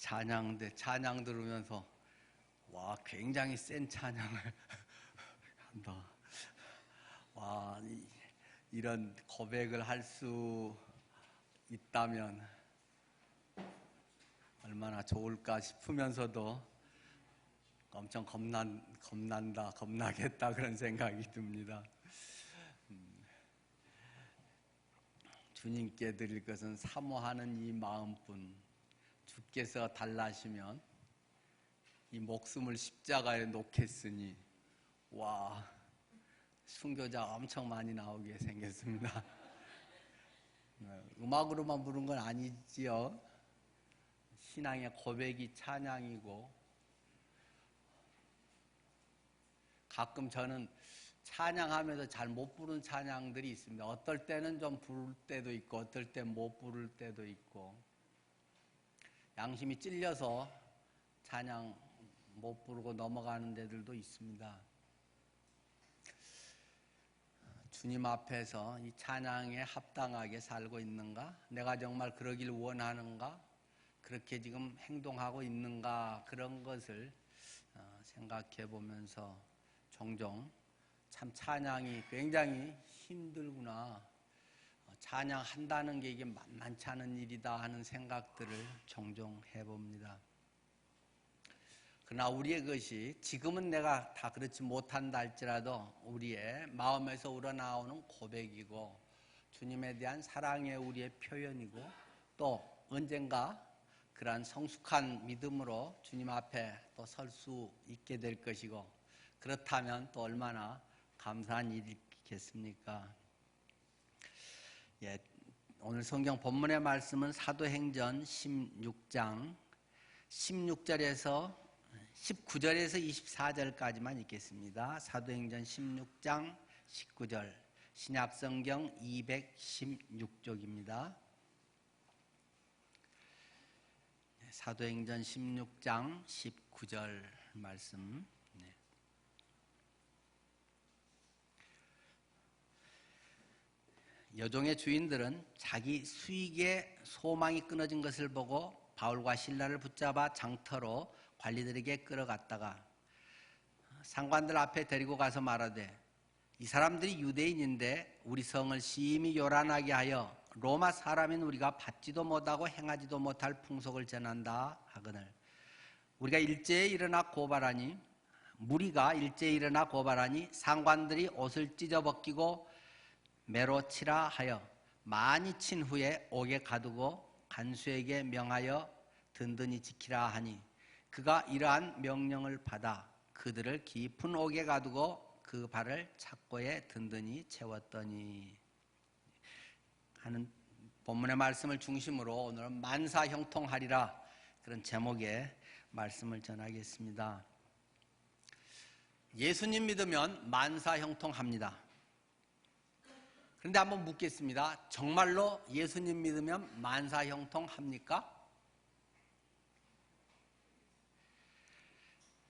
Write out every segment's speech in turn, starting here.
찬양 들으면서 와, 굉장히 센 찬양을 한다. 와, 이런 고백을 할 수 있다면 얼마나 좋을까 싶으면서도 엄청 겁나겠다 그런 생각이 듭니다. 주님께 드릴 것은 사모하는 이 마음뿐. 주께서 달라시면 이 목숨을 십자가에 놓겠으니, 와, 순교자 엄청 많이 나오게 생겼습니다. 음악으로만 부른 건 아니지요. 신앙의 고백이 찬양이고, 가끔 저는 찬양하면서 잘 못 부르는 찬양들이 있습니다. 어떨 때는 좀 부를 때도 있고, 어떨 때 못 부를 때도 있고, 양심이 찔려서 찬양 못 부르고 넘어가는 데들도 있습니다. 주님 앞에서 이 찬양에 합당하게 살고 있는가? 내가 정말 그러길 원하는가? 그렇게 지금 행동하고 있는가? 그런 것을 생각해 보면서 종종 참 찬양이 굉장히 힘들구나, 찬양한다는 게 이게 만만치 않은 일이다 하는 생각들을 종종 해봅니다. 그러나 우리의 것이 지금은 내가 다 그렇지 못한다 할지라도 우리의 마음에서 우러나오는 고백이고, 주님에 대한 사랑의 우리의 표현이고, 또 언젠가 그러한 성숙한 믿음으로 주님 앞에 또 설 수 있게 될 것이고, 그렇다면 또 얼마나 감사한 일이겠습니까? 오늘 성경 본문의 말씀은 사도행전 16장 16절에서 19절에서 24절까지만 읽겠습니다. 사도행전 16장 19절, 신약성경 216쪽입니다. 사도행전 16장 19절 말씀. 여종의 주인들은 자기 수익에 소망이 끊어진 것을 보고 바울과 실라를 붙잡아 장터로 관리들에게 끌어갔다가 상관들 앞에 데리고 가서 말하되, 이 사람들이 유대인인데 우리 성을 심히 요란하게 하여 로마 사람인 우리가 받지도 못하고 행하지도 못할 풍속을 전한다 하거늘, 무리가 일제히 일어나 고발하니 상관들이 옷을 찢어벗기고 매로 치라 하여 많이 친 후에 옥에 가두고 간수에게 명하여 든든히 지키라 하니, 그가 이러한 명령을 받아 그들을 깊은 옥에 가두고 그 발을 착고에 든든히 채웠더니 하는 본문의 말씀을 중심으로 오늘은 만사형통하리라, 그런 제목의 말씀을 전하겠습니다. 예수님 믿으면 만사형통합니다. 그런데 한번 묻겠습니다. 정말로 예수님 믿으면 만사형통합니까?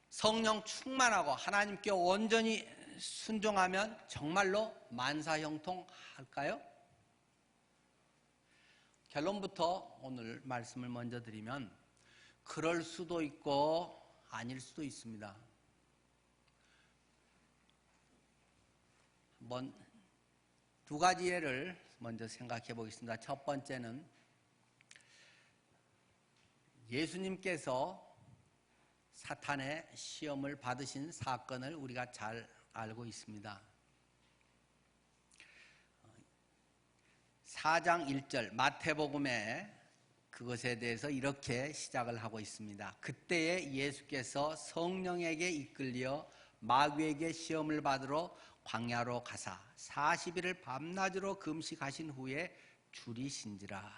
성령 충만하고 하나님께 온전히 순종하면 정말로 만사형통할까요? 결론부터 오늘 말씀을 먼저 드리면, 그럴 수도 있고 아닐 수도 있습니다. 한번 두 가지 예를 먼저 생각해 보겠습니다. 첫 번째는 예수님께서 사탄의 시험을 받으신 사건을 우리가 잘 알고 있습니다. 4장 1절 마태복음에 그것에 대해서 이렇게 시작을 하고 있습니다. 그때에 예수께서 성령에게 이끌려 마귀에게 시험을 받으러 광야로 가사 40일을 밤낮으로 금식하신 후에 줄이신지라.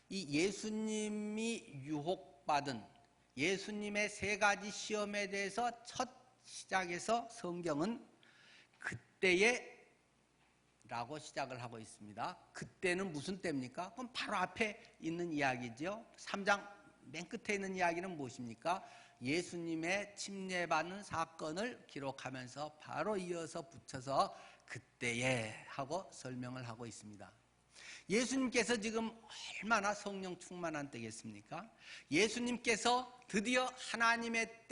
이 예수님이 유혹받은 예수님의 세 가지 시험에 대해서 첫 시작에서 성경은 그때에 라고 시작을 하고 있습니다. 그때는 무슨 때입니까? 그럼 바로 앞에 있는 이야기죠. 3장 맨 끝에 있는 이야기는 무엇입니까? 예수님의 침례받는 사건을 기록하면서 바로 이어서 붙여서 그때에 하고 설명을 하고 있습니다. 예수님께서 지금 얼마나 성령 충만한 때겠습니까? 예수님께서 드디어 하나님의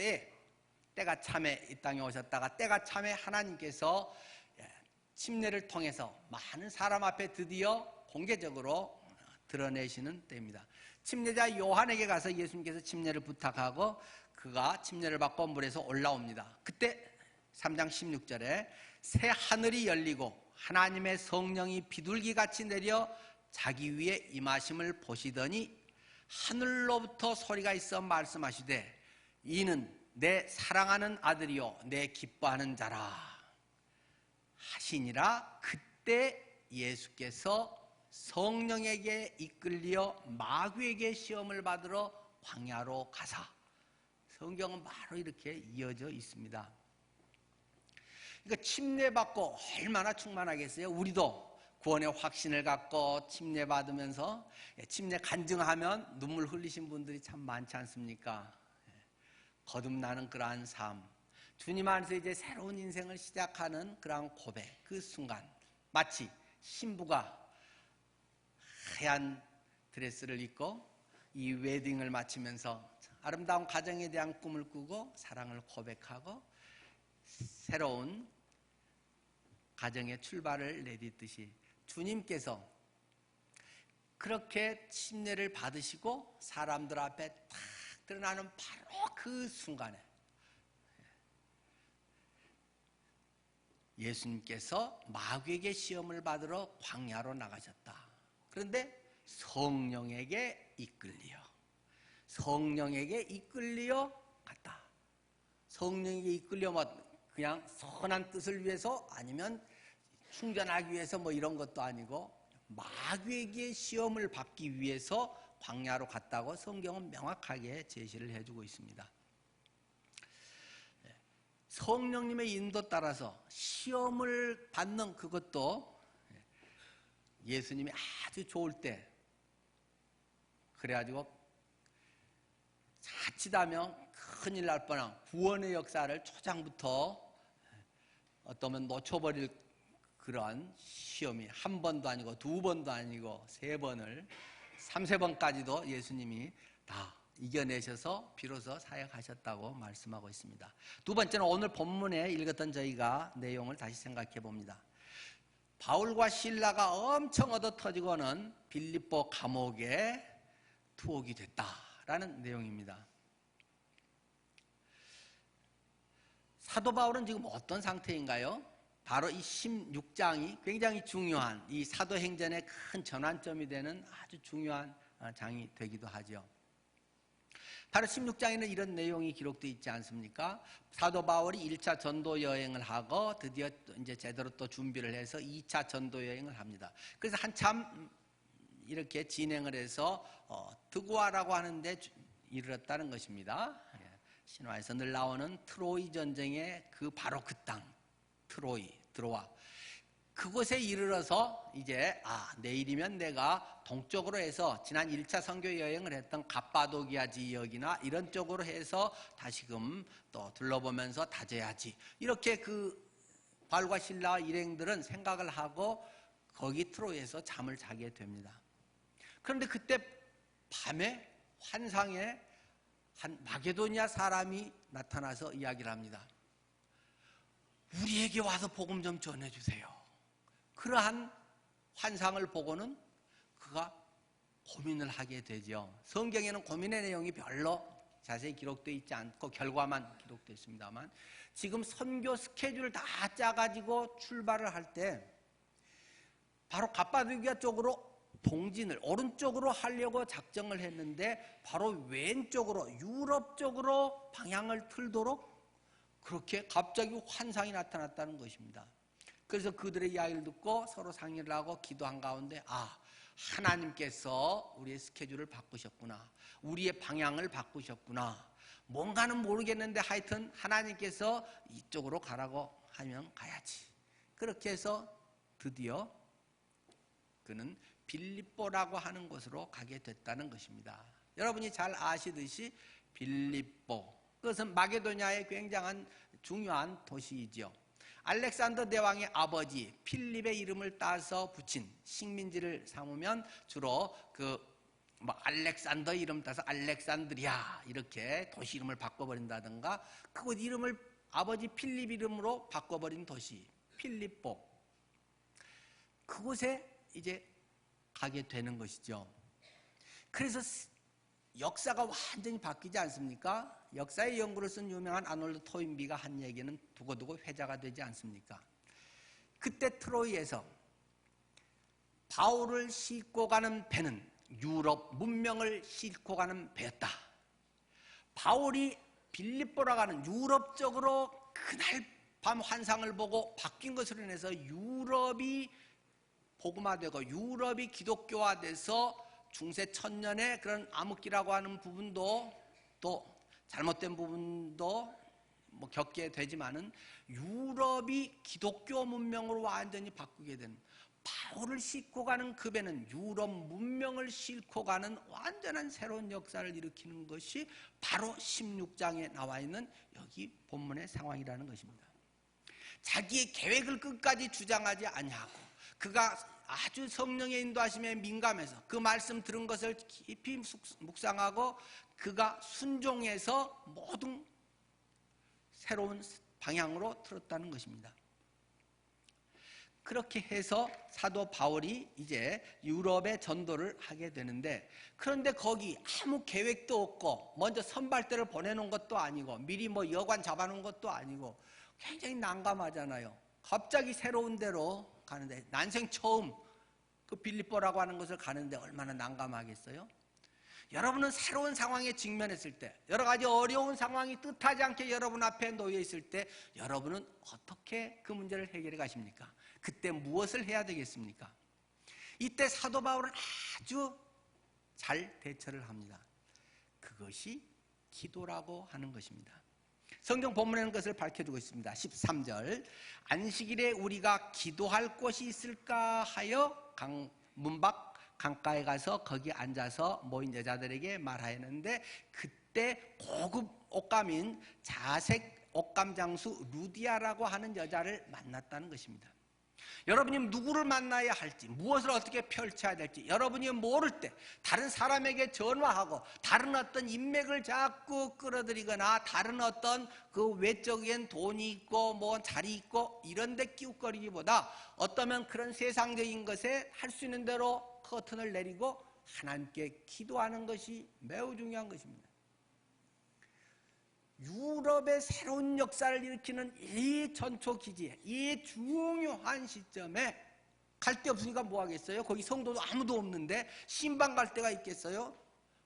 때가 참에 이 땅에 오셨다가 때가 참에 하나님께서 침례를 통해서 많은 사람 앞에 드디어 공개적으로 드러내시는 때입니다. 침례자 요한에게 가서 예수님께서 침례를 부탁하고 그가 침례를 받고 물에서 올라옵니다. 그때 3장 16절에 새 하늘이 열리고 하나님의 성령이 비둘기같이 내려 자기 위에 임하심을 보시더니 하늘로부터 소리가 있어 말씀하시되 이는 내 사랑하는 아들이요 내 기뻐하는 자라 하시니라. 그때 예수께서 성령에게 이끌려 마귀에게 시험을 받으러 광야로 가사. 성경은 바로 이렇게 이어져 있습니다. 그러니까 침례받고 얼마나 충만하겠어요? 우리도 구원의 확신을 갖고 침례받으면서 침례 간증하면 눈물 흘리신 분들이 참 많지 않습니까? 거듭나는 그러한 삶, 주님 안에서 이제 새로운 인생을 시작하는 그러한 고백, 그 순간 마치 신부가 하얀 드레스를 입고 이 웨딩을 마치면서 아름다운 가정에 대한 꿈을 꾸고 사랑을 고백하고 새로운 가정의 출발을 내딛듯이 주님께서 그렇게 침례를 받으시고 사람들 앞에 탁 드러나는 바로 그 순간에 예수님께서 마귀에게 시험을 받으러 광야로 나가셨다. 그런데 성령에게 이끌려 갔다. 성령에게 이끌려 그냥 선한 뜻을 위해서 아니면 충전하기 위해서 뭐 이런 것도 아니고 마귀에게 시험을 받기 위해서 광야로 갔다고 성경은 명확하게 제시를 해주고 있습니다. 성령님의 인도 따라서 시험을 받는 그것도 예수님이 아주 좋을 때 그래가지고 자칫하면 큰일 날 뻔한 구원의 역사를 초장부터 어떠면 놓쳐버릴 그런 시험이 한 번도 아니고 두 번도 아니고 세 번을 3~4번까지도 예수님이 다 이겨내셔서 비로소 사역하셨다고 말씀하고 있습니다. 두 번째는 오늘 본문에 읽었던 저희가 내용을 다시 생각해 봅니다. 바울과 실라가 엄청 얻어 터지고는 빌립보 감옥에 투옥이 됐다라는 내용입니다. 사도 바울은 지금 어떤 상태인가요? 바로 이 16장이 굉장히 중요한 이 사도행전의 큰 전환점이 되는 아주 중요한 장이 되기도 하죠. 바로 16장에는 이런 내용이 기록되어 있지 않습니까? 사도 바울이 1차 전도 여행을 하고 드디어 이제 제대로 또 준비를 해서 2차 전도 여행을 합니다. 그래서 한참 이렇게 진행을 해서 드고아라고 하는데 이르렀다는 것입니다. 신화에서 늘 나오는 트로이 전쟁의 바로 그 땅, 드로아. 그곳에 이르러서 이제 내일이면 내가 동쪽으로 해서 지난 1차 선교 여행을 했던 갑바도기아 지역이나 이런 쪽으로 해서 다시금 또 둘러보면서 다져야지. 이렇게 그 바울과 실라 일행들은 생각을 하고 거기 트로이에서 잠을 자게 됩니다. 그런데 그때 밤에 환상에 한 마게도니아 사람이 나타나서 이야기를 합니다. 우리에게 와서 복음 좀 전해주세요. 그러한 환상을 보고는 그가 고민을 하게 되죠. 성경에는 고민의 내용이 별로 자세히 기록되어 있지 않고 결과만 기록되어 있습니다만 지금 선교 스케줄을 다 짜가지고 출발을 할 때 바로 갑바도기아 쪽으로 동진을 오른쪽으로 하려고 작정을 했는데 바로 왼쪽으로 유럽 쪽으로 방향을 틀도록 그렇게 갑자기 환상이 나타났다는 것입니다. 그래서 그들의 이야기를 듣고 서로 상의를 하고 기도한 가운데 하나님께서 우리의 스케줄을 바꾸셨구나. 우리의 방향을 바꾸셨구나. 뭔가는 모르겠는데 하여튼 하나님께서 이쪽으로 가라고 하면 가야지. 그렇게 해서 드디어 그는 빌립보라고 하는 곳으로 가게 됐다는 것입니다. 여러분이 잘 아시듯이 빌립보, 그것은 마게도냐의 굉장한 중요한 도시이죠. 알렉산더 대왕의 아버지 필립의 이름을 따서 붙인 식민지를 삼으면 주로 알렉산더 이름 따서 알렉산드리아 이렇게 도시 이름을 바꿔버린다든가, 그곳 이름을 아버지 필립 이름으로 바꿔버린 도시 필립보, 그곳에 이제 가게 되는 것이죠. 그래서 역사가 완전히 바뀌지 않습니까? 역사의 연구를 쓴 유명한 아놀드 토인비가 한 얘기는 두고두고 회자가 되지 않습니까? 그때 트로이에서 바울을 싣고 가는 배는 유럽 문명을 싣고 가는 배였다. 바울이 빌립보라 가는 유럽 쪽으로 그날 밤 환상을 보고 바뀐 것으로 인해서 유럽이 복음화되고 유럽이 기독교화돼서 중세 천년의 그런 암흑기라고 하는 부분도 또 잘못된 부분도 겪게 되지만은 유럽이 기독교 문명으로 완전히 바꾸게 되는, 바울을 싣고 가는 그 배는 유럽 문명을 싣고 가는 완전한 새로운 역사를 일으키는 것이 바로 16장에 나와 있는 여기 본문의 상황이라는 것입니다. 자기의 계획을 끝까지 주장하지 아니하고 그가 아주 성령의 인도하심에 민감해서 그 말씀 들은 것을 깊이 묵상하고 그가 순종해서 모든 새로운 방향으로 틀었다는 것입니다. 그렇게 해서 사도 바울이 이제 유럽에 전도를 하게 되는데, 그런데 거기 아무 계획도 없고 먼저 선발대를 보내놓은 것도 아니고 미리 여관 잡아놓은 것도 아니고 굉장히 난감하잖아요. 갑자기 새로운 데로 가는데, 난생 처음 그 빌립보라고 하는 것을 가는데 얼마나 난감하겠어요? 여러분은 새로운 상황에 직면했을 때, 여러 가지 어려운 상황이 뜻하지 않게 여러분 앞에 놓여 있을 때 여러분은 어떻게 그 문제를 해결해 가십니까? 그때 무엇을 해야 되겠습니까? 이때 사도 바울은 아주 잘 대처를 합니다. 그것이 기도라고 하는 것입니다. 성경 본문에는 그것을 밝혀두고 있습니다. 13절, 안식일에 우리가 기도할 곳이 있을까 하여 문 밖 강가에 가서 거기 앉아서 모인 여자들에게 말하였는데, 그때 고급 옷감인 자색 옷감 장수 루디아라고 하는 여자를 만났다는 것입니다. 여러분이 누구를 만나야 할지, 무엇을 어떻게 펼쳐야 될지 여러분이 모를 때 다른 사람에게 전화하고 다른 어떤 인맥을 자꾸 끌어들이거나 다른 어떤 그 외적인 돈이 있고 자리 있고 이런 데 끼웃거리기보다 어떠면 그런 세상적인 것에 할 수 있는 대로 커튼을 내리고 하나님께 기도하는 것이 매우 중요한 것입니다. 유럽의 새로운 역사를 일으키는 이 전초기지에, 이 중요한 시점에 갈 데 없으니까 뭐 하겠어요? 거기 성도도 아무도 없는데 신방 갈 데가 있겠어요?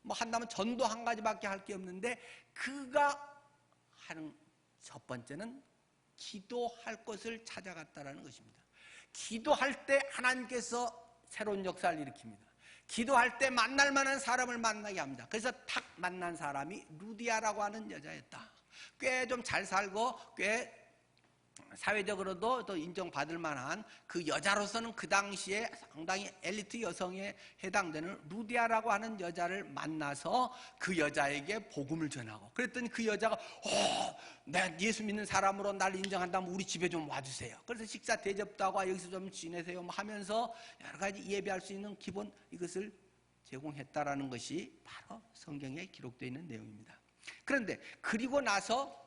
한다면 전도 한 가지밖에 할 게 없는데, 그가 하는 첫 번째는 기도할 것을 찾아갔다라는 것입니다. 기도할 때 하나님께서 새로운 역사를 일으킵니다. 기도할 때 만날 만한 사람을 만나게 합니다. 그래서 탁 만난 사람이 루디아라고 하는 여자였다. 꽤 좀 잘 살고 꽤 사회적으로도 또 인정받을 만한 그 여자로서는 그 당시에 상당히 엘리트 여성에 해당되는 루디아라고 하는 여자를 만나서 그 여자에게 복음을 전하고, 그랬더니 그 여자가 내가 예수 믿는 사람으로 날 인정한다면 우리 집에 좀 와주세요. 그래서 식사 대접도 하고 여기서 좀 지내세요 하면서 여러 가지 예배할 수 있는 기본 이것을 제공했다라는 것이 바로 성경에 기록되어 있는 내용입니다. 그런데 그리고 나서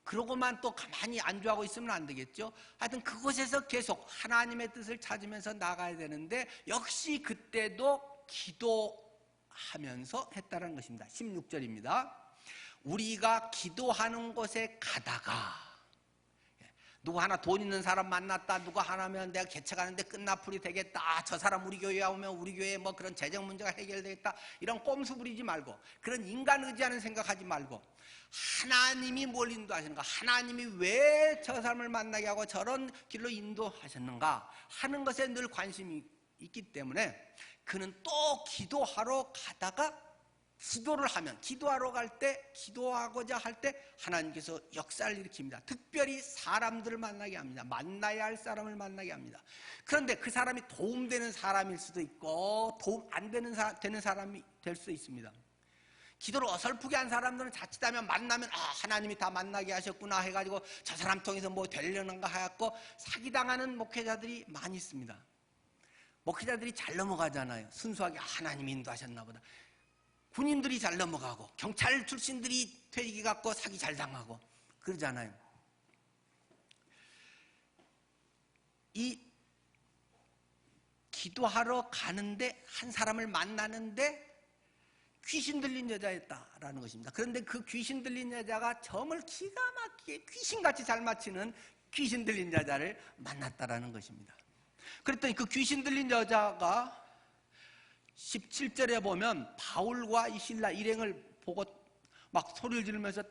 그러고만 또 가만히 안주하고 있으면 안 되겠죠. 하여튼 그곳에서 계속 하나님의 뜻을 찾으면서 나가야 되는데, 역시 그때도 기도하면서 했다는 것입니다. 16절입니다. 우리가 기도하는 곳에 가다가, 누구 하나 돈 있는 사람 만났다, 누구 하나면 내가 개척하는데 끝나풀이 되겠다, 저 사람 우리 교회에 오면 우리 교회에 그런 재정 문제가 해결되겠다, 이런 꼼수 부리지 말고, 그런 인간 의지하는 생각하지 말고 하나님이 뭘 인도하시는가, 하나님이 왜 저 사람을 만나게 하고 저런 길로 인도하셨는가 하는 것에 늘 관심이 있기 때문에 그는 또 기도하러 가다가, 기도를 하면, 기도하러 갈 때, 기도하고자 할 때 하나님께서 역사를 일으킵니다. 특별히 사람들을 만나게 합니다. 만나야 할 사람을 만나게 합니다. 그런데 그 사람이 도움되는 사람일 수도 있고 도움 안 되는 사람이 될 수도 있습니다. 기도를 어설프게 한 사람들은 자칫하면 만나면 하나님이 다 만나게 하셨구나 해가지고 저 사람 통해서 뭐 되려는가 하였고 사기당하는 목회자들이 많이 있습니다. 목회자들이 잘 넘어가잖아요. 순수하게 하나님이 인도하셨나 보다. 군인들이 잘 넘어가고 경찰 출신들이 퇴직이 갖고 사기 잘 당하고 그러잖아요. 이 기도하러 가는데 한 사람을 만나는데 귀신 들린 여자였다라는 것입니다. 그런데 그 귀신 들린 여자가 점을 기가 막히게 귀신같이 잘 맞히는 귀신 들린 여자를 만났다라는 것입니다. 그랬더니 그 귀신 들린 여자가 17절에 보면 바울과 이 실라 일행을 보고 막 소리를 지르면서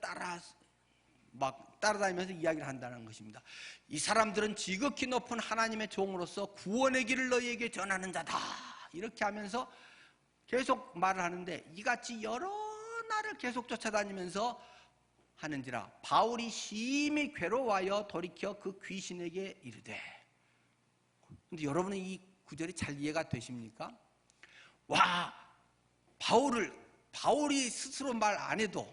따라다니면서 이야기를 한다는 것입니다. 이 사람들은 지극히 높은 하나님의 종으로서 구원의 길을 너희에게 전하는 자다. 이렇게 하면서 계속 말을 하는데 이같이 여러 날을 계속 쫓아다니면서 하는지라 바울이 심히 괴로워하여 돌이켜 그 귀신에게 이르되. 근데 여러분은 이 구절이 잘 이해가 되십니까? 와, 바울이 스스로 말 안 해도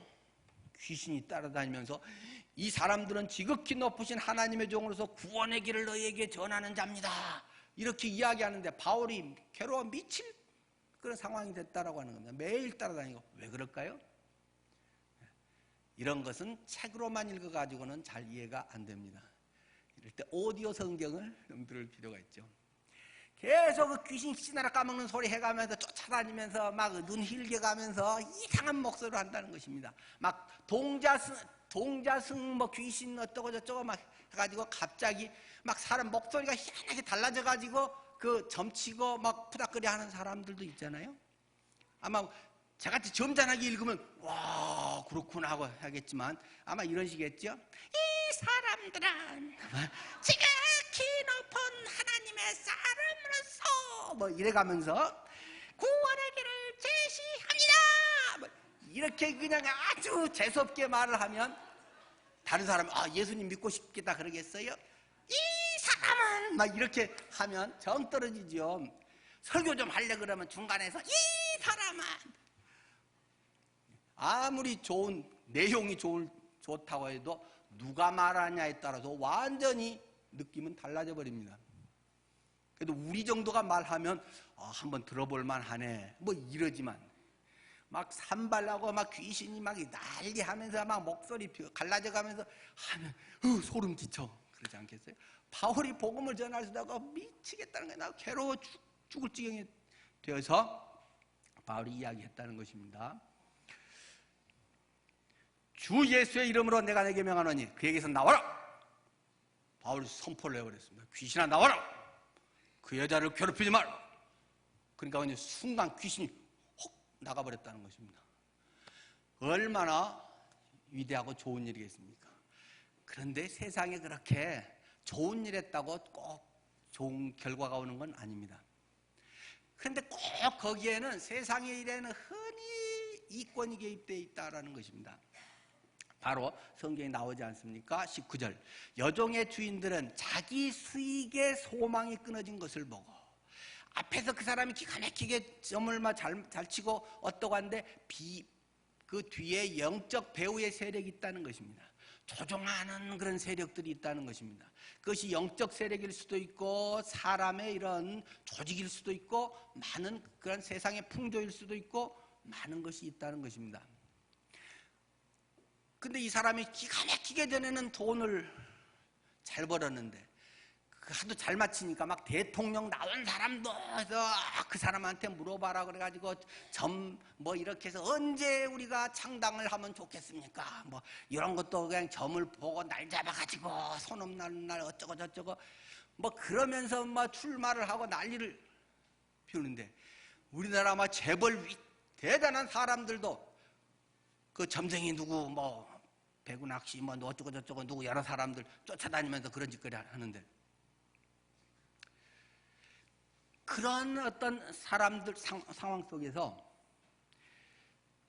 귀신이 따라다니면서 이 사람들은 지극히 높으신 하나님의 종으로서 구원의 길을 너희에게 전하는 자입니다. 이렇게 이야기하는데 바울이 괴로워 미칠 그런 상황이 됐다라고 하는 겁니다. 매일 따라다니고. 왜 그럴까요? 이런 것은 책으로만 읽어가지고는 잘 이해가 안 됩니다. 이럴 때 오디오 성경을 좀 들을 필요가 있죠. 계속 그 귀신 씨나라 까먹는 소리 해가면서 쫓아다니면서 막 눈 hir겨가면서 이상한 목소리로 한다는 것입니다. 막 동자승 뭐 귀신 어쩌고 저쩌고 막 해가지고 갑자기 막 사람 목소리가 희한하게 달라져가지고 그 점치고 막 푸닥거리 하는 사람들도 있잖아요. 아마 저같이 점잖하게 읽으면 와 그렇구나 하고 하겠지만 아마 이런 식이겠죠. 이 사람들은 지극히 높은 하나님의 사람으로서 뭐 이래가면서 구원의 길을 제시합니다. 뭐 이렇게 그냥 아주 재수없게 말을 하면 다른 사람은 예수님 믿고 싶겠다 그러겠어요? 이 사람은 막 이렇게 하면 정 떨어지죠. 설교 좀 하려고 그러면 중간에서 이 사람은 아무리 좋은 내용이 좋다고 해도 누가 말하냐에 따라서 완전히 느낌은 달라져 버립니다. 그래도 우리 정도가 말하면 한번 들어볼 만하네 뭐 이러지만 막 산발하고 막 귀신이 막 난리하면서 막 목소리 갈라져 가면서 하면 소름 끼쳐 그러지 않겠어요? 바울이 복음을 전할 수 있다고 미치겠다는 거예요. 나 괴로워 죽을 지경이 되어서 바울이 이야기했다는 것입니다. 주 예수의 이름으로 내가 내게 명하노니 그에게서 나와라. 바울이 선포를 해버렸습니다. 귀신아 나와라. 그 여자를 괴롭히지 마라. 그러니까 그냥 순간 귀신이 혹 나가버렸다는 것입니다. 얼마나 위대하고 좋은 일이겠습니까? 그런데 세상에 그렇게 좋은 일 했다고 꼭 좋은 결과가 오는 건 아닙니다. 그런데 꼭 거기에는 세상의 일에는 흔히 이권이 개입되어 있다는 것입니다. 바로 성경에 나오지 않습니까? 19절 여종의 주인들은 자기 수익의 소망이 끊어진 것을 보고 앞에서 그 사람이 기가 막히게 점을 잘 치고 어떠고 한데 그 뒤에 영적 배후의 세력이 있다는 것입니다. 조종하는 그런 세력들이 있다는 것입니다. 그것이 영적 세력일 수도 있고 사람의 이런 조직일 수도 있고 많은 그런 세상의 풍조일 수도 있고 많은 것이 있다는 것입니다. 근데 이 사람이 기가 막히게 전에는 돈을 잘 벌었는데 하도 잘 맞히니까 막 대통령 나온 사람도 해서 그 사람한테 물어봐라 그래가지고 뭐 이렇게 해서 언제 우리가 창당을 하면 좋겠습니까? 뭐 이런 것도 그냥 점을 보고 날 잡아가지고 손 없는 날 어쩌고 저쩌고 뭐 그러면서 뭐 출마를 하고 난리를 피우는데 우리나라 막 재벌 대단한 사람들도 그 점쟁이 누구 뭐 배구 낚시 뭐 어쩌고 저쩌고 누구 여러 사람들 쫓아다니면서 그런 짓거리 하는데 그런 어떤 사람들 상황 속에서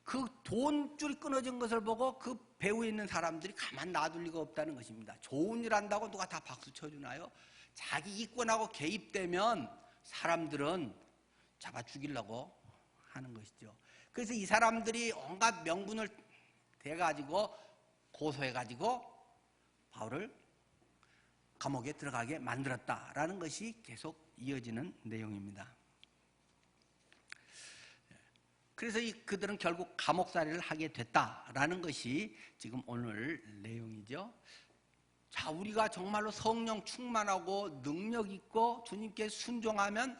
그 돈줄이 끊어진 것을 보고 그 배후에 있는 사람들이 가만 놔둘 리가 없다는 것입니다. 좋은 일 한다고 누가 다 박수 쳐주나요? 자기 이권하고 개입되면 사람들은 잡아 죽이려고 하는 것이죠. 그래서 이 사람들이 온갖 명분을 대가지고 고소해가지고 바울을 감옥에 들어가게 만들었다라는 것이 계속 이어지는 내용입니다. 그래서 그들은 결국 감옥살이를 하게 됐다라는 것이 지금 오늘 내용이죠. 자, 우리가 정말로 성령 충만하고 능력 있고 주님께 순종하면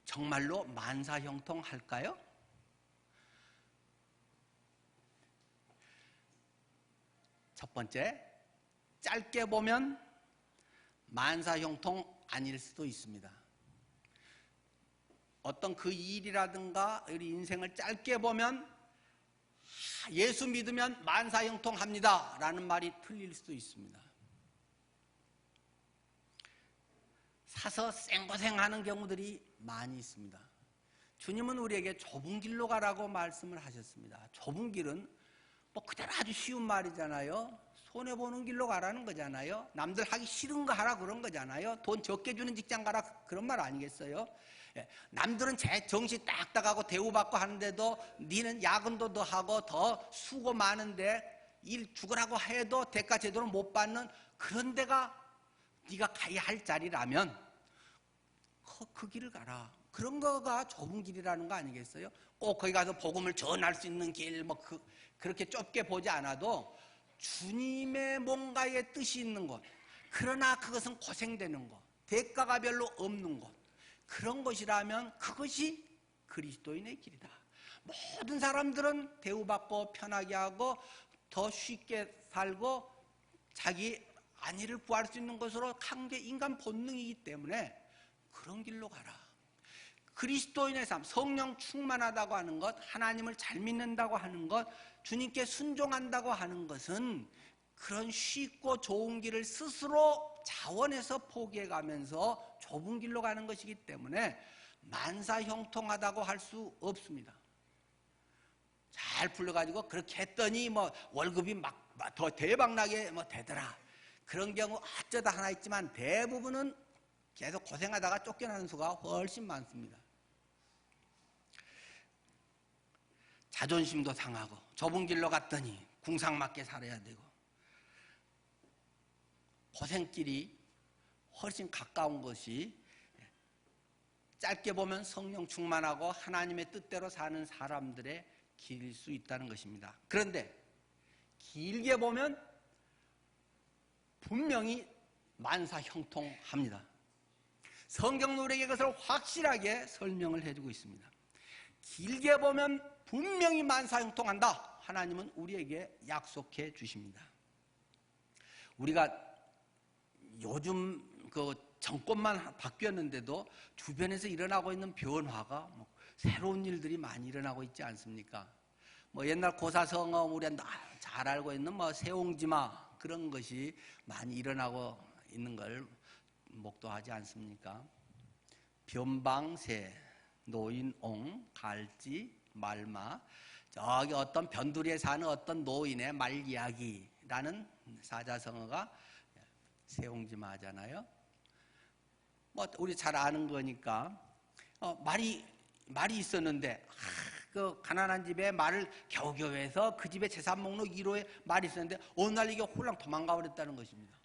정말로 만사형통할까요? 첫 번째, 짧게 보면 만사형통 아닐 수도 있습니다. 어떤 그 일이라든가 우리 인생을 짧게 보면 예수 믿으면 만사형통합니다 라는 말이 틀릴 수도 있습니다. 사서 생고생하는 경우들이 많이 있습니다. 주님은 우리에게 좁은 길로 가라고 말씀을 하셨습니다. 좁은 길은 뭐 그대로 아주 쉬운 말이잖아요. 손해보는 길로 가라는 거잖아요. 남들 하기 싫은 거 하라 그런 거잖아요. 돈 적게 주는 직장 가라 그런 말 아니겠어요? 남들은 제 정시 딱딱하고 대우받고 하는데도 니는 야근도 더 하고 더 수고 많은데 일 죽으라고 해도 대가 제대로 못 받는 그런 데가 네가 가야 할 자리라면 그 길을 가라. 그런 거가 좁은 길이라는 거 아니겠어요? 꼭 거기 가서 복음을 전할 수 있는 길 뭐 그렇게 좁게 보지 않아도 주님의 뭔가의 뜻이 있는 것, 그러나 그것은 고생되는 것, 대가가 별로 없는 것, 그런 것이라면 그것이 그리스도인의 길이다. 모든 사람들은 대우받고 편하게 하고 더 쉽게 살고 자기 안위를 구할 수 있는 것으로 한 게 인간 본능이기 때문에 그런 길로 가라. 그리스도인의 삶, 성령 충만하다고 하는 것, 하나님을 잘 믿는다고 하는 것, 주님께 순종한다고 하는 것은 그런 쉽고 좋은 길을 스스로 자원해서 포기해가면서 좁은 길로 가는 것이기 때문에 만사형통하다고 할 수 없습니다. 잘 풀려가지고 그렇게 했더니 뭐 월급이 막 더 대박나게 뭐 되더라. 그런 경우 어쩌다 하나 있지만 대부분은 계속 고생하다가 쫓겨나는 수가 훨씬 많습니다. 자존심도 상하고 좁은 길로 갔더니 궁상맞게 살아야 되고 고생길이 훨씬 가까운 것이 짧게 보면 성령 충만하고 하나님의 뜻대로 사는 사람들의 길일 수 있다는 것입니다. 그런데 길게 보면 분명히 만사형통합니다. 성경은 우리에게 그것을 확실하게 설명을 해주고 있습니다. 길게 보면 분명히 만사형통한다. 하나님은 우리에게 약속해 주십니다. 우리가 요즘 그 정권만 바뀌었는데도 주변에서 일어나고 있는 변화가 뭐 새로운 일들이 많이 일어나고 있지 않습니까? 뭐 옛날 고사성어 우리가 잘 알고 있는 뭐 세옹지마 그런 것이 많이 일어나고 있는 걸 목도하지 않습니까? 변방새, 노인옹, 갈지, 말마, 저기 어떤 변두리에 사는 어떤 노인의 말 이야기라는 사자성어가 세옹지마잖아요. 뭐 우리 잘 아는 거니까 말이 있었는데 그 가난한 집에 말을 겨우겨우 해서 그 집에 재산 목록 1호에 말이 있었는데 어느 날 이게 홀랑 도망가 버렸다는 것입니다.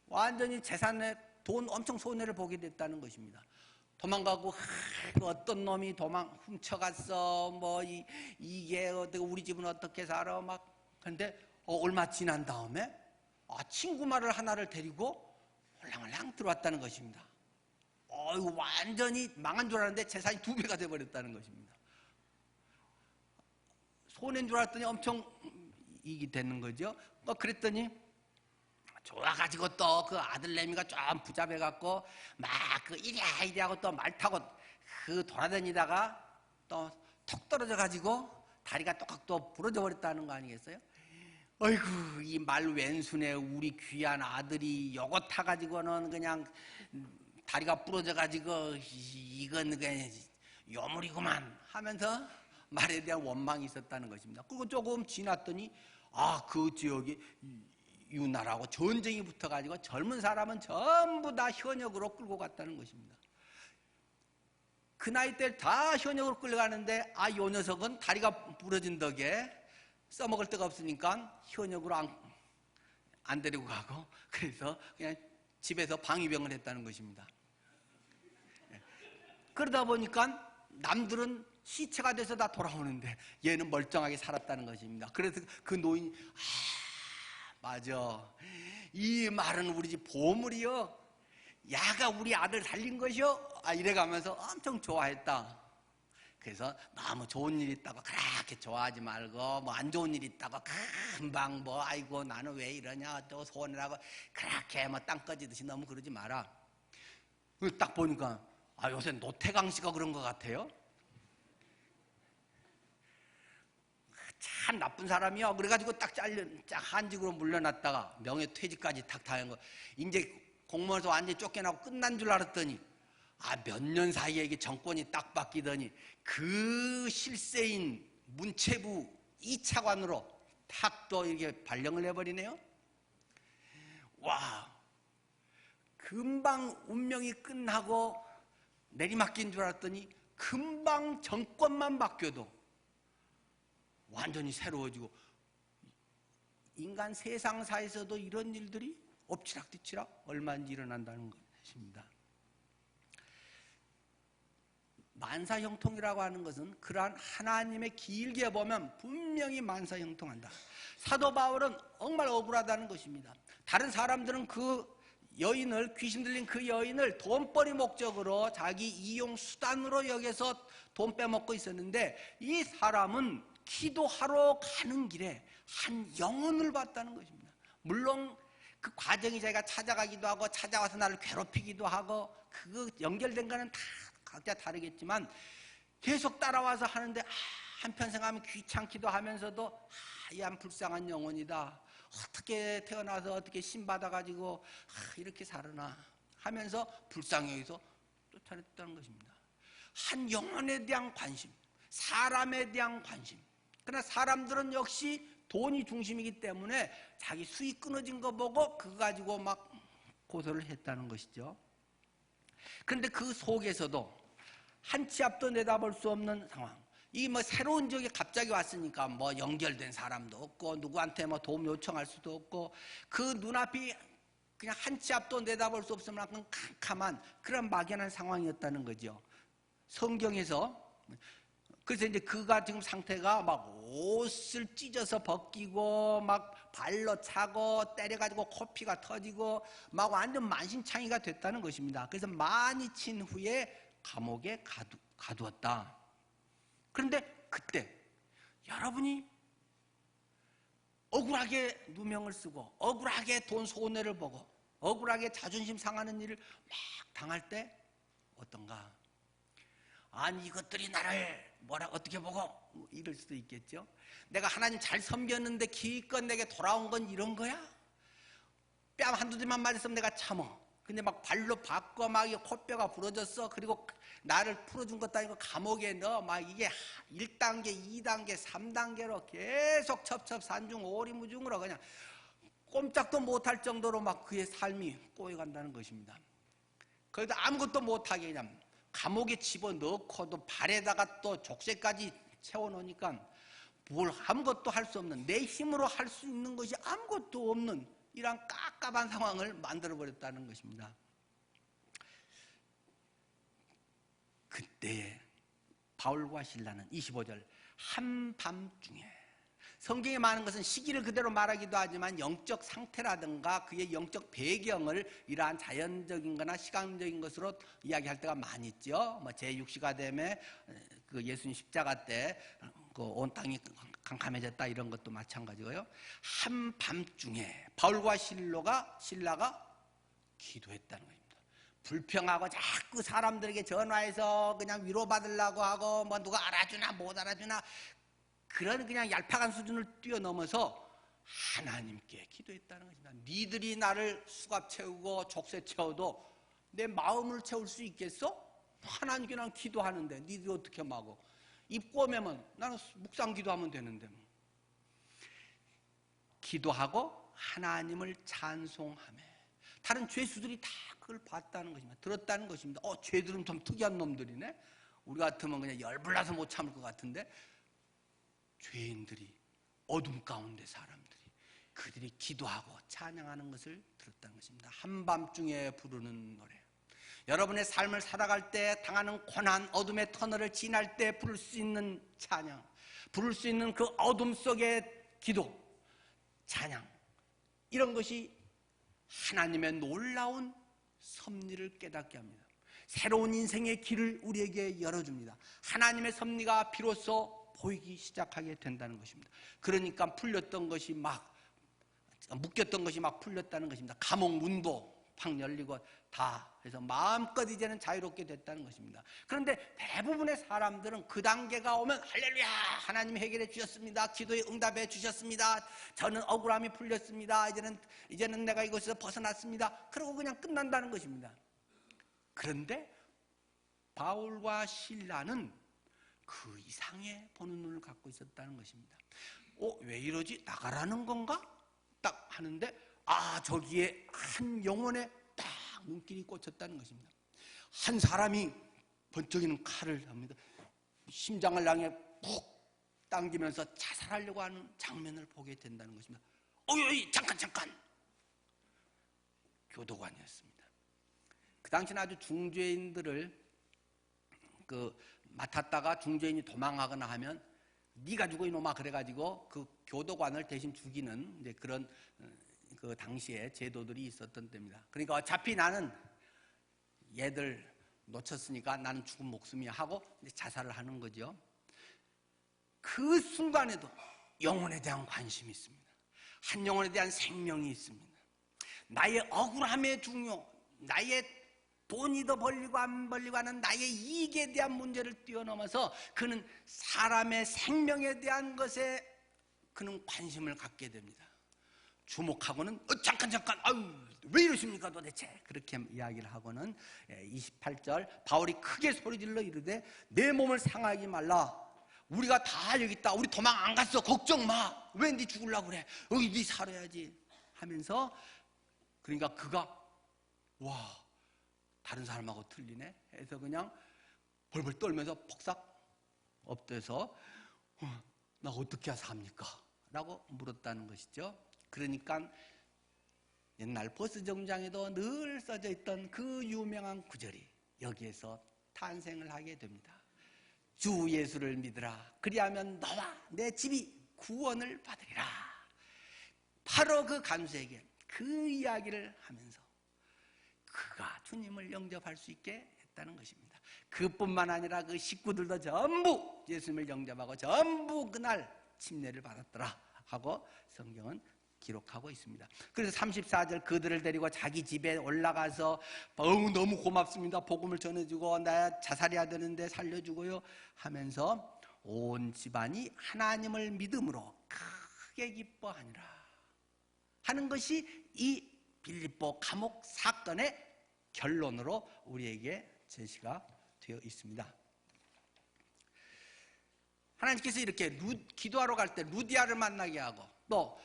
완전히 재산에 돈 엄청 손해를 보게 됐다는 것입니다. 도망가고 어떤 놈이 훔쳐갔어 뭐 이게 어떻게 우리 집은 어떻게 살아 막 근데 얼마 지난 다음에 친구 말을 하나를 데리고 홀랑홀랑 들어왔다는 것입니다. 이거 완전히 망한 줄 알았는데 재산이 2배가 돼버렸다는 것입니다. 손해인 줄 알았더니 엄청 이익이 되는 거죠. 그랬더니 좋아가지고 또 그 아들내미가 좀 부잡해갖고 막 그 이리 하고 또 말 타고 그 돌아다니다가 또 턱 떨어져가지고 다리가 똑똑 또 부러져 버렸다는 거 아니겠어요? 어이구 이 말 왼순에 우리 귀한 아들이 요거 타가지고는 그냥 다리가 부러져가지고 이건 그냥 요물이구만 하면서 말에 대한 원망이 있었다는 것입니다. 그리고 조금 지났더니 그 지역이 유나라고 전쟁이 붙어가지고 젊은 사람은 전부 다 현역으로 끌고 갔다는 것입니다. 그 나이 때 다 현역으로 끌려가는데 요 녀석은 다리가 부러진 덕에 써먹을 데가 없으니까 현역으로 안 데리고 가고, 그래서 그냥 집에서 방위병을 했다는 것입니다. 그러다 보니까 남들은 시체가 돼서 다 돌아오는데 얘는 멀쩡하게 살았다는 것입니다. 그래서 그 노인이 맞아, 이 말은 우리 집 보물이요, 야가 우리 아들 살린 것이요, 이래가면서 엄청 좋아했다. 그래서 너무 좋은 일 있다고 그렇게 좋아하지 말고, 뭐 안 좋은 일 있다고 금방 뭐 아이고 나는 왜 이러냐 또 손해라고 그렇게 뭐 땅 꺼지듯이 너무 그러지 마라. 딱 보니까 요새 노태강 씨가 그런 것 같아요. 참 나쁜 사람이요. 그래가지고 딱 한직으로 물러났다가 명예퇴직까지 탁 당한 거. 이제 공무원에서 완전히 쫓겨나고 끝난 줄 알았더니 몇 년 사이에 이게 정권이 딱 바뀌더니 그 실세인 문체부 2차관으로 탁 또 이렇게 발령을 해버리네요. 와, 금방 운명이 끝나고 내리막긴 줄 알았더니 금방 정권만 바뀌어도 완전히 새로워지고, 인간 세상사에서도 이런 일들이 엎치락뒤치락 얼마든지 일어난다는 것입니다. 만사형통이라고 하는 것은 그러한 하나님의 길게 보면 분명히 만사형통한다. 사도 바울은 정말 억울하다는 것입니다. 다른 사람들은 그 여인을, 귀신 들린 그 여인을 돈벌이 목적으로 자기 이용 수단으로 여겨서 돈 빼먹고 있었는데, 이 사람은 기도하러 가는 길에 한 영혼을 봤다는 것입니다. 물론 그 과정이 자기가 찾아가기도 하고 찾아와서 나를 괴롭히기도 하고 그 연결된 거는 다 각자 다르겠지만 계속 따라와서 하는데 한편 생각하면 귀찮기도 하면서도 이 한 불쌍한 영혼이다, 어떻게 태어나서 어떻게 신받아가지고 이렇게 살으나 하면서 불쌍히 여기서 쫓아냈다는 것입니다. 한 영혼에 대한 관심, 사람에 대한 관심. 그러나 사람들은 역시 돈이 중심이기 때문에 자기 수익 끊어진 거 보고 그거 가지고 막 고소를 했다는 것이죠. 그런데 그 속에서도 한 치 앞도 내다볼 수 없는 상황. 이 뭐 새로운 지역에 갑자기 왔으니까 뭐 연결된 사람도 없고 누구한테 뭐 도움 요청할 수도 없고 그 눈앞이 그냥 한 치 앞도 내다볼 수 없을 만큼 캄캄한 그런 막연한 상황이었다는 거죠. 성경에서. 그래서 이제 그가 지금 상태가 막 옷을 찢어서 벗기고 막 발로 차고 때려가지고 코피가 터지고 막 완전 만신창이가 됐다는 것입니다. 그래서 많이 친 후에 감옥에 가두었다. 그런데 그때 여러분이 억울하게 누명을 쓰고 억울하게 돈 손해를 보고 억울하게 자존심 상하는 일을 막 당할 때 어떤가? 아니 이것들이 나를 뭐라 어떻게 보고 이럴 수도 있겠죠. 내가 하나님 잘 섬겼는데 기껏 내게 돌아온 건 이런 거야? 뺨 한두 대만 맞았으면 내가 참어. 근데 막 발로 받고 막 콧뼈가 부러졌어. 그리고 나를 풀어준 것도 아니고 감옥에 넣어. 막 이게 1단계, 2단계, 3단계로 계속 첩첩산중 오리무중으로 그냥 꼼짝도 못할 정도로 막 그의 삶이 꼬여간다는 것입니다. 그래도 아무것도 못하게 그냥 감옥에 집어넣고도 발에다가 또 족쇄까지 채워놓으니까 뭘 아무것도 할 수 없는, 내 힘으로 할 수 있는 것이 아무것도 없는 이런 깝깝한 상황을 만들어버렸다는 것입니다. 그때 바울과 실라는 25절 한밤중에, 성경에 많은 것은 시기를 그대로 말하기도 하지만 영적 상태라든가 그의 영적 배경을 이러한 자연적인 거나 시간적인 것으로 이야기할 때가 많이 있죠. 뭐 제6시가 되면 그 예수님 십자가 때 그 온 땅이 캄캄해졌다 이런 것도 마찬가지고요. 한밤중에 바울과 실라가 기도했다는 겁니다. 불평하고 자꾸 사람들에게 전화해서 그냥 위로받으려고 하고 뭐 누가 알아주나 못 알아주나 그런 그냥 얄팍한 수준을 뛰어넘어서 하나님께 기도했다는 것입니다. 니들이 나를 수갑 채우고 족쇄 채워도 내 마음을 채울 수 있겠어? 하나님께 난 기도하는데 니들이 어떻게 막어? 입 꼬매면 나는 묵상 기도하면 되는데 뭐. 기도하고 하나님을 찬송하며 다른 죄수들이 다 그걸 봤다는 것입니다. 들었다는 것입니다. 죄들은 좀 특이한 놈들이네. 우리 같으면 그냥 열불나서 못 참을 것 같은데, 죄인들이, 어둠 가운데 사람들이, 그들이 기도하고 찬양하는 것을 들었다는 것입니다. 한밤중에 부르는 노래. 여러분의 삶을 살아갈 때 당하는 고난, 어둠의 터널을 지날 때 부를 수 있는 찬양, 부를 수 있는 그 어둠 속의 기도, 찬양, 이런 것이 하나님의 놀라운 섭리를 깨닫게 합니다. 새로운 인생의 길을 우리에게 열어줍니다. 하나님의 섭리가 비로소 보이기 시작하게 된다는 것입니다. 그러니까 풀렸던 것이 막, 묶였던 것이 막 풀렸다는 것입니다. 감옥 문도 팍 열리고 다 해서 마음껏 이제는 자유롭게 됐다는 것입니다. 그런데 대부분의 사람들은 그 단계가 오면 할렐루야, 하나님이 해결해 주셨습니다, 기도에 응답해 주셨습니다, 저는 억울함이 풀렸습니다, 이제는 내가 이것에서 벗어났습니다, 그러고 그냥 끝난다는 것입니다. 그런데 바울과 실라는 그 이상의 보는 눈을 갖고 있었다는 것입니다. 왜 이러지? 나가라는 건가? 딱 하는데 저기에 한 영혼에 딱 눈길이 꽂혔다는 것입니다. 한 사람이 번쩍이는 칼을 합니다. 심장을 향해 푹 당기면서 자살하려고 하는 장면을 보게 된다는 것입니다. 잠깐! 교도관이었습니다. 그 당시는 아주 중죄인들을 맡았다가 중죄인이 도망하거나 하면 네가 죽어 이놈아, 그래가지고 그 교도관을 대신 죽이는 이제 그런 그 당시에 제도들이 있었던 때입니다. 그러니까 어차피 나는 얘들 놓쳤으니까 나는 죽은 목숨이야 하고 자살을 하는 거죠. 그 순간에도 영혼에 대한 관심이 있습니다. 한 영혼에 대한 생명이 있습니다. 나의 억울함의 중요, 나의 돈이 더 벌리고 안 벌리고 하는 나의 이익에 대한 문제를 뛰어넘어서 그는 사람의 생명에 대한 것에 그는 관심을 갖게 됩니다. 주목하고는 잠깐 왜 이러십니까 도대체, 그렇게 이야기를 하고는 28절 바울이 크게 소리질러 이르되 내 몸을 상하게 말라, 우리가 다 여기 있다, 우리 도망 안 갔어, 걱정 마, 왜 네 죽으려고 그래, 네 살아야지 하면서, 그러니까 그가 다른 사람하고 틀리네 해서 그냥 벌벌 떨면서 폭삭 엎드려서 나 어떻게 해야 삽니까? 라고 물었다는 것이죠. 그러니까 옛날 버스 정류장에도 늘 써져 있던 그 유명한 구절이 여기에서 탄생을 하게 됩니다. 주 예수를 믿으라, 그리하면 너와 내 집이 구원을 받으리라. 바로 그 간수에게 그 이야기를 하면서 그가 주님을 영접할 수 있게 했다는 것입니다. 그뿐만 아니라 그 식구들도 전부 예수님을 영접하고 전부 그날 침례를 받았더라 하고 성경은 기록하고 있습니다. 그래서 34절 그들을 데리고 자기 집에 올라가서 너무 고맙습니다, 복음을 전해주고 나 자살해야 되는데 살려주고요 하면서 온 집안이 하나님을 믿음으로 크게 기뻐하니라 하는 것이 이 빌립보 감옥 사건의 결론으로 우리에게 제시가 되어 있습니다. 하나님께서 이렇게 기도하러 갈 때 루디아를 만나게 하고 또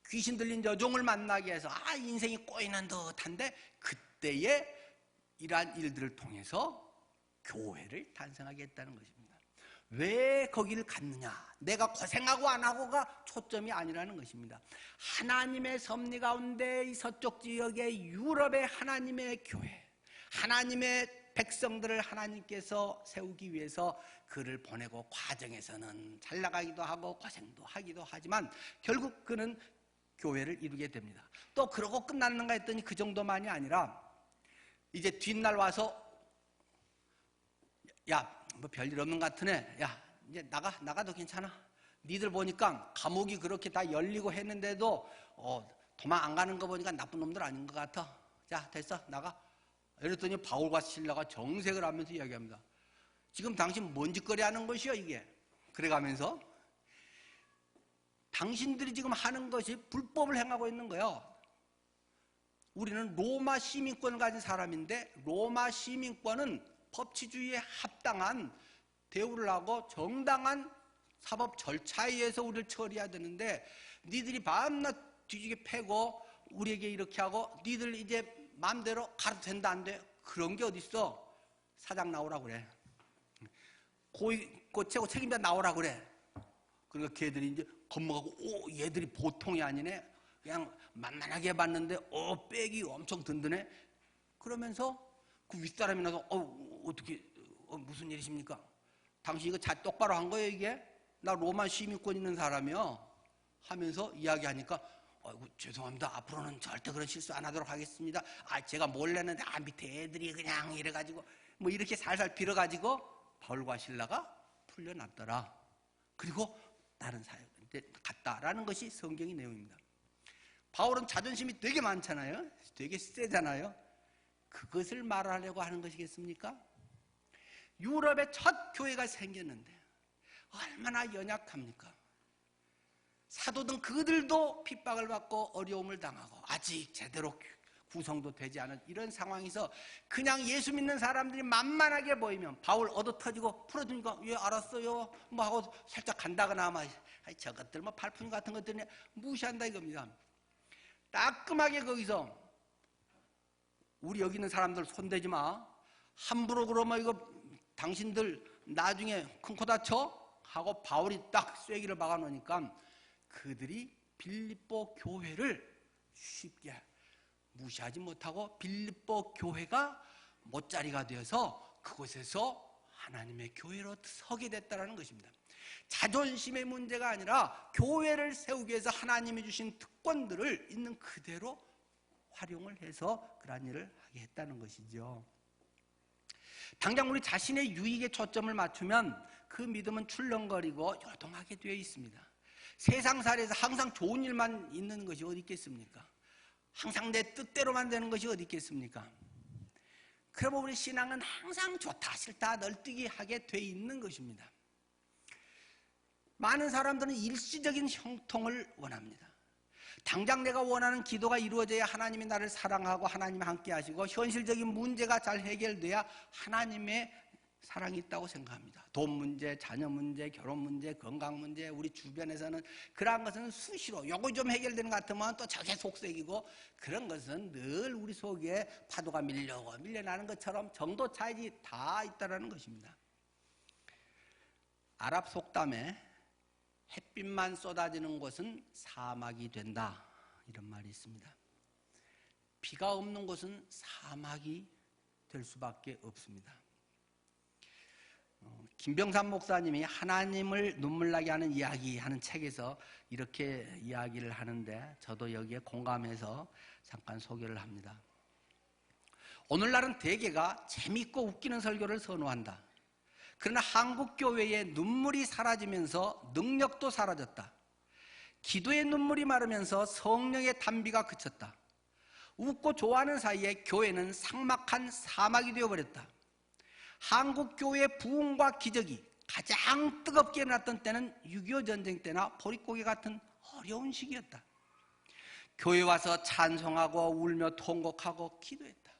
귀신 들린 여종을 만나게 해서 인생이 꼬이는 듯한데 그때에 이러한 일들을 통해서 교회를 탄생하게 했다는 것입니다. 왜 거기를 갔느냐, 내가 고생하고 안 하고가 초점이 아니라는 것입니다. 하나님의 섭리 가운데 이 서쪽 지역의 유럽의 하나님의 교회, 하나님의 백성들을 하나님께서 세우기 위해서 그를 보내고 과정에서는 잘 나가기도 하고 고생도 하기도 하지만 결국 그는 교회를 이루게 됩니다. 또 그러고 끝났는가 했더니 그 정도만이 아니라 이제 뒷날 와서 뭐 별일 없는 것 같으네, 이제 나가도 괜찮아, 니들 보니까 감옥이 그렇게 다 열리고 했는데도 도망 안 가는 거 보니까 나쁜 놈들 아닌 것 같아, 자 됐어 나가. 이랬더니 바울과 실라가 정색을 하면서 이야기합니다. 지금 당신 뭔 짓거리 하는 것이요 이게, 그래가면서 당신들이 지금 하는 것이 불법을 행하고 있는 거예요. 우리는 로마 시민권을 가진 사람인데 로마 시민권은 법치주의에 합당한 대우를 하고 정당한 사법 절차에 의해서 우리를 처리해야 되는데 니들이 밤낮 뒤지게 패고 우리에게 이렇게 하고 니들 이제 마음대로 가도 된다 안 돼, 그런 게 어딨어, 사장 나오라고 그래. 고치고 책임자 나오라 그래. 그러니까 걔들이 이제 겁먹고 오 얘들이 보통이 아니네. 그냥 만만하게 봤는데 백이 엄청 든든해. 그러면서 그 윗사람이 나서 어떻게 무슨 일이십니까? 당신 이거 똑바로 한 거예요 이게? 나 로마 시민권 있는 사람이요. 하면서 이야기하니까 아이고 죄송합니다. 앞으로는 절대 그런 실수 안 하도록 하겠습니다. 제가 몰랐는데 밑에 애들이 그냥 이래가지고 뭐 이렇게 살살 빌어가지고 바울과 실라가 풀려났더라. 그리고 다른 사역에 갔다라는 것이 성경의 내용입니다. 바울은 자존심이 되게 많잖아요. 되게 세잖아요. 그것을 말하려고 하는 것이겠습니까? 유럽에 첫 교회가 생겼는데 얼마나 연약합니까? 사도든 그들도 핍박을 받고 어려움을 당하고 아직 제대로 구성도 되지 않은 이런 상황에서 그냥 예수 믿는 사람들이 만만하게 보이면 바울 얻어터지고 풀어주니까 예 알았어요 뭐 하고 살짝 간다거나 저것들 뭐 팔푼 같은 것들이 무시한다 이겁니다. 따끔하게 거기서 우리 여기 있는 사람들 손대지 마. 함부로 그러면 이거 당신들 나중에 큰 코 다쳐? 하고 바울이 딱 쐐기를 박아놓으니까 그들이 빌립보 교회를 쉽게 무시하지 못하고 빌립보 교회가 못자리가 되어서 그곳에서 하나님의 교회로 서게 됐다는 것입니다. 자존심의 문제가 아니라 교회를 세우기 위해서 하나님이 주신 특권들을 있는 그대로 활용을 해서 그러한 일을 하게 했다는 것이죠. 당장 우리 자신의 유익에 초점을 맞추면 그 믿음은 출렁거리고 요동하게 되어 있습니다. 세상살이에서 항상 좋은 일만 있는 것이 어디 있겠습니까? 항상 내 뜻대로만 되는 것이 어디 있겠습니까? 그러면 우리 신앙은 항상 좋다 싫다 널뛰기 하게 돼 있는 것입니다. 많은 사람들은 일시적인 형통을 원합니다. 당장 내가 원하는 기도가 이루어져야 하나님이 나를 사랑하고 하나님이 함께 하시고 현실적인 문제가 잘 해결돼야 하나님의 사랑이 있다고 생각합니다. 돈 문제, 자녀 문제, 결혼 문제, 건강 문제, 우리 주변에서는 그러한 것은 수시로 요거 좀 해결되는 것 같으면 또 저게 속색이고 그런 것은 늘 우리 속에 파도가 밀려나는 것처럼 정도 차이가 다 있다는 것입니다. 아랍 속담에 햇빛만 쏟아지는 곳은 사막이 된다 이런 말이 있습니다. 비가 없는 곳은 사막이 될 수밖에 없습니다. 김병삼 목사님이 하나님을 눈물나게 하는 이야기 하는 책에서 이렇게 이야기를 하는데 저도 여기에 공감해서 잠깐 소개를 합니다. 오늘날은 대개가 재밌고 웃기는 설교를 선호한다. 그러나 한국 교회의 눈물이 사라지면서 능력도 사라졌다. 기도의 눈물이 마르면서 성령의 단비가 그쳤다. 웃고 좋아하는 사이에 교회는 삭막한 사막이 되어버렸다. 한국 교회의 부흥과 기적이 가장 뜨겁게 일어났던 때는 6.25 전쟁 때나 보릿고개 같은 어려운 시기였다. 교회 와서 찬송하고 울며 통곡하고 기도했다.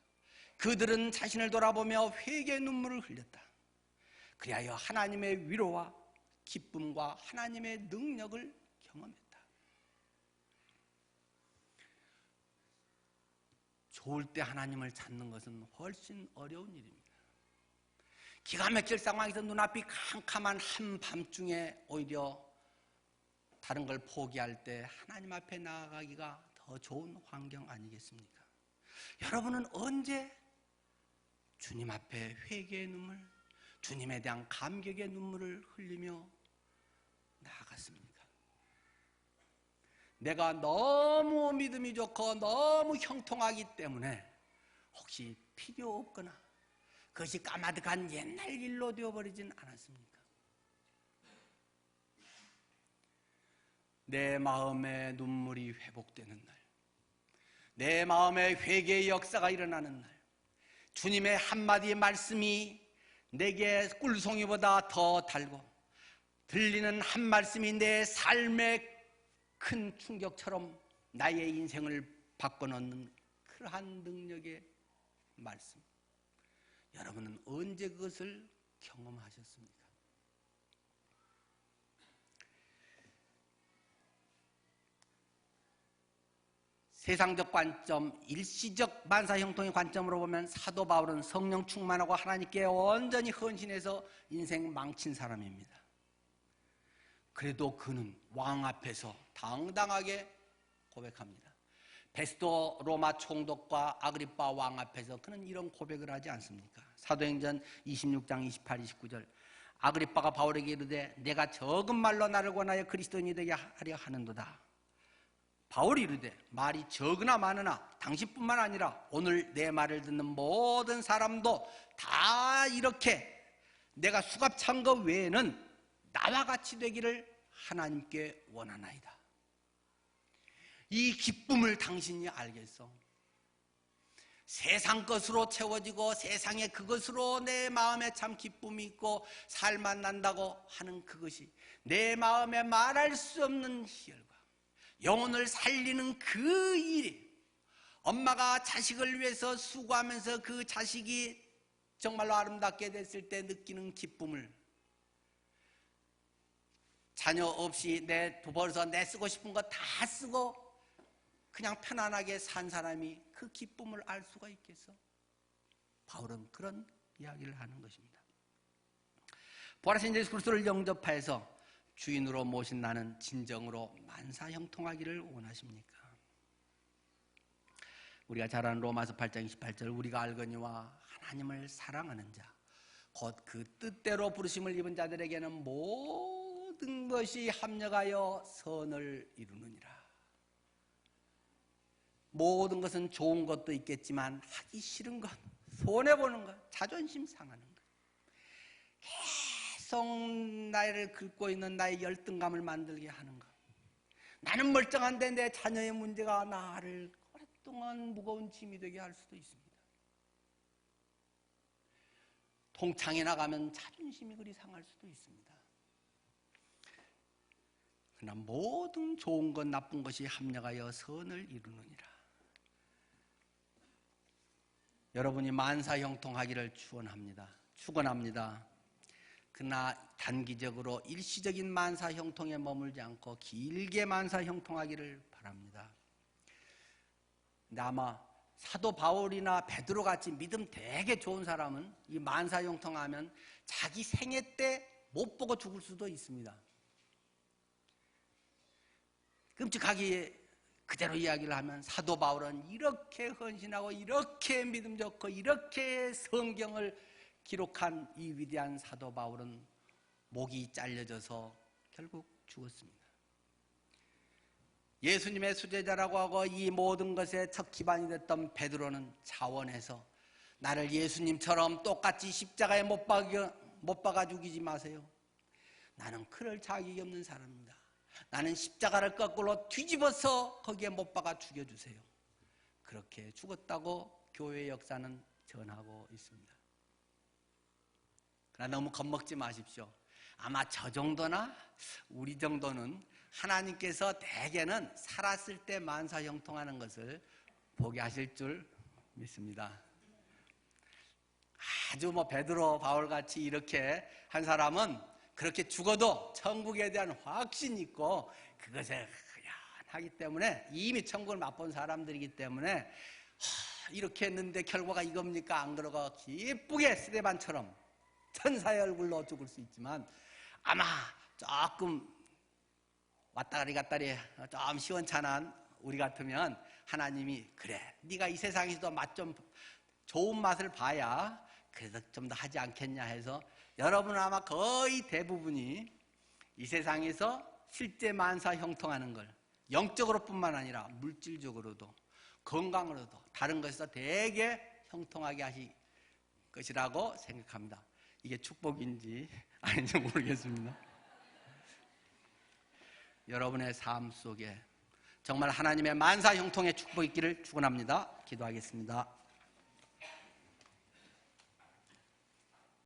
그들은 자신을 돌아보며 회개의 눈물을 흘렸다. 그리하여 하나님의 위로와 기쁨과 하나님의 능력을 경험했다. 좋을 때 하나님을 찾는 것은 훨씬 어려운 일입니다. 기가 막힐 상황에서 눈앞이 캄캄한 한밤중에 오히려 다른 걸 포기할 때 하나님 앞에 나아가기가 더 좋은 환경 아니겠습니까? 여러분은 언제 주님 앞에 회개의 눈물, 주님에 대한 감격의 눈물을 흘리며 나아갔습니까? 내가 너무 믿음이 좋고 너무 형통하기 때문에 혹시 필요 없거나 그것이 까마득한 옛날 일로 되어버리진 않았습니까? 내 마음의 눈물이 회복되는 날, 내 마음의 회개의 역사가 일어나는 날, 주님의 한마디의 말씀이 내게 꿀송이보다 더 달고 들리는 한 말씀이 내 삶의 큰 충격처럼 나의 인생을 바꿔놓는 그러한 능력의 말씀. 여러분은 언제 그것을 경험하셨습니까? 세상적 관점, 일시적 만사형통의 관점으로 보면 사도 바울은 성령 충만하고 하나님께 온전히 헌신해서 인생 망친 사람입니다. 그래도 그는 왕 앞에서 당당하게 고백합니다. 베스도 로마 총독과 아그리빠 왕 앞에서 그는 이런 고백을 하지 않습니까? 사도행전 26장 28, 29절 아그리빠가 바울에게 이르되 내가 적은 말로 나를 권하여 그리스도인이 되게 하려 하는도다. 바울이 이르되 말이 적으나 많으나 당신뿐만 아니라 오늘 내 말을 듣는 모든 사람도 다 이렇게 내가 수갑 찬 것 외에는 나와 같이 되기를 하나님께 원하나이다. 이 기쁨을 당신이 알겠어? 세상 것으로 채워지고 세상에 그것으로 내 마음에 참 기쁨이 있고 살만 난다고 하는 그것이 내 마음에 말할 수 없는 희열과 영혼을 살리는 그 일이, 엄마가 자식을 위해서 수고하면서 그 자식이 정말로 아름답게 됐을 때 느끼는 기쁨을 자녀 없이 벌어서 내 쓰고 싶은 거 다 쓰고 그냥 편안하게 산 사람이 그 기쁨을 알 수가 있겠어? 바울은 그런 이야기를 하는 것입니다. 부활하신 예수 그리스도를 영접하여서 주인으로 모신 나는 진정으로 만사형통하기를 원하십니까? 우리가 잘 아는 로마서 8장 28절 우리가 알거니와 하나님을 사랑하는 자 곧 그 뜻대로 부르심을 입은 자들에게는 모든 것이 합력하여 선을 이루느니라. 모든 것은 좋은 것도 있겠지만 하기 싫은 것, 손해보는 것, 자존심 상하는 것, 계속 나를 긁고 있는 나의 열등감을 만들게 하는 것, 나는 멀쩡한데 내 자녀의 문제가 나를 오랫동안 무거운 짐이 되게 할 수도 있습니다. 동창회 나가면 자존심이 그리 상할 수도 있습니다. 그러나 모든 좋은 것 나쁜 것이 합력하여 선을 이루느니라. 여러분이 만사형통하기를 축원합니다. 그러나 단기적으로 일시적인 만사형통에 머물지 않고 길게 만사형통하기를 바랍니다. 근데 아마 사도 바울이나 베드로 같이 믿음 되게 좋은 사람은 이 만사형통하면 자기 생애 때 못 보고 죽을 수도 있습니다. 끔찍하게 그대로 이야기를 하면 사도 바울은 이렇게 헌신하고 이렇게 믿음 좋고 이렇게 성경을 기록한 이 위대한 사도 바울은 목이 잘려져서 결국 죽었습니다. 예수님의 수제자라고 하고 이 모든 것의 첫 기반이 됐던 베드로는 자원해서 나를 예수님처럼 똑같이 십자가에 못 박아 죽이지 마세요. 나는 그럴 자격이 없는 사람입니다. 나는 십자가를 거꾸로 뒤집어서 거기에 못 박아 죽여주세요. 그렇게 죽었다고 교회의 역사는 전하고 있습니다. 그러나 너무 겁먹지 마십시오. 아마 저 정도나 우리 정도는 하나님께서 대개는 살았을 때 만사형통하는 것을 보게 하실 줄 믿습니다. 아주 베드로 바울같이 이렇게 한 사람은 그렇게 죽어도 천국에 대한 확신이 있고 그것에 하기 때문에 이미 천국을 맛본 사람들이기 때문에 이렇게 했는데 결과가 이겁니까? 안 그러고 기쁘게 스데반처럼 천사의 얼굴로 죽을 수 있지만 아마 조금 왔다리 갔다리 좀 시원찮은 우리 같으면 하나님이 그래 네가 이 세상에서도 맛 좀 좋은 맛을 봐야 그래도 좀 더 하지 않겠냐 해서 여러분은 아마 거의 대부분이 이 세상에서 실제 만사 형통하는 걸 영적으로 뿐만 아니라 물질적으로도 건강으로도 다른 것에서 되게 형통하게 하실 것이라고 생각합니다. 이게 축복인지 아닌지 모르겠습니다. 여러분의 삶 속에 정말 하나님의 만사 형통의 축복이 있기를 축원합니다. 기도하겠습니다.